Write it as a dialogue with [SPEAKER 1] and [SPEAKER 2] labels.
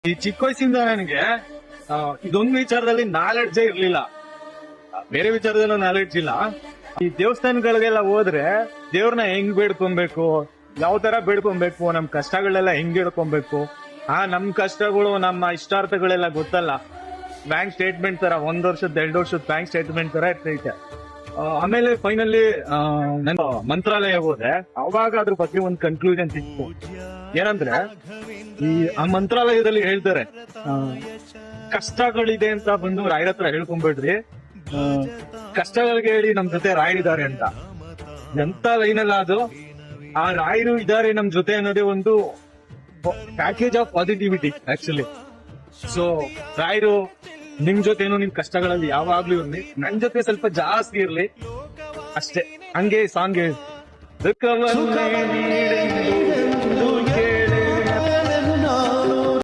[SPEAKER 1] ಈ ಚಿಕ್ಕ ವಯಸ್ಸಿಂದ ನನಗೆ ಇದೊಂದು ವಿಚಾರದಲ್ಲಿ ನಾಲೆಡ್ಜೇ ಇರ್ಲಿಲ್ಲ. ಬೇರೆ ವಿಚಾರದಲ್ಲೂ ನಾಲೆಡ್ಜ್ ಇಲ್ಲ. ಈ ದೇವಸ್ಥಾನಗಳಿಗೆಲ್ಲ ಹೋದ್ರೆ ದೇವ್ರನ್ನ ಹೆಂಗ್ ಬೇಡ್ಕೊಬೇಕು, ಯಾವ ತರ ಬೇಡ್ಕೊಬೇಕು, ನಮ್ ಕಷ್ಟಗಳೆಲ್ಲ ಹೆಂಗ್ ಹೇಳ್ಕೊಬೇಕು, ನಮ್ ಕಷ್ಟಗಳು ನಮ್ಮ ಇಷ್ಟಾರ್ಥಗಳೆಲ್ಲ ಗೊತ್ತಲ್ಲ. ಬ್ಯಾಂಕ್ ಸ್ಟೇಟ್ಮೆಂಟ್ ತರ 1 ವರ್ಷದ 2 ವರ್ಷದ ಬ್ಯಾಂಕ್ ಸ್ಟೇಟ್ಮೆಂಟ್ ತರ ಇರ್ತೈತೆ. ಆಮೇಲೆ ಫೈನಲಿ ನಾನು ಮಂತ್ರಾಲಯ ಹೋದೆ. ಅವಾಗ ಅದ್ರ ಬಗ್ಗೆ ಒಂದು ಕನ್ಕ್ಲೂಷನ್ ಸಿಕ್ತು. ಏನಂದ್ರೆ ಆ ಮಂತ್ರಾಲಯದಲ್ಲಿ ಹೇಳ್ತಾರೆ, ಕಷ್ಟಗಳಿದೆ ಅಂತ ಬಂದು ರಾಯರ ಹತ್ರ ಹೇಳ್ಕೊಂಡ್ಬಿಡ್ರಿ, ಕಷ್ಟಗಳಿಗೆ ಹೇಳಿ ನಮ್ ಜೊತೆ ರಾಯರಿದ್ದಾರೆ ಅಂತ. ಎಂತ ಲೈನಲ್ಲ ಅದು. ಆ ರಾಯರು ಇದ್ದಾರೆ ನಮ್ ಜೊತೆ ಅನ್ನೋದೇ ಒಂದು package of positivity actually. So ರಾಯರು ನಿಮ್ ಜೊತೆನು ನಿಮ್ ಕಷ್ಟಗಳಲ್ಲಿ ಯಾವಾಗ್ಲೂ ಇರ್ಲಿ, ನನ್ ಜೊತೆ ಸ್ವಲ್ಪ ಜಾಸ್ತಿ ಇರ್ಲಿ ಅಷ್ಟೇ. ಹಂಗೆ ಸಾಂಗ್ ದುಃಖವನ್ನೇ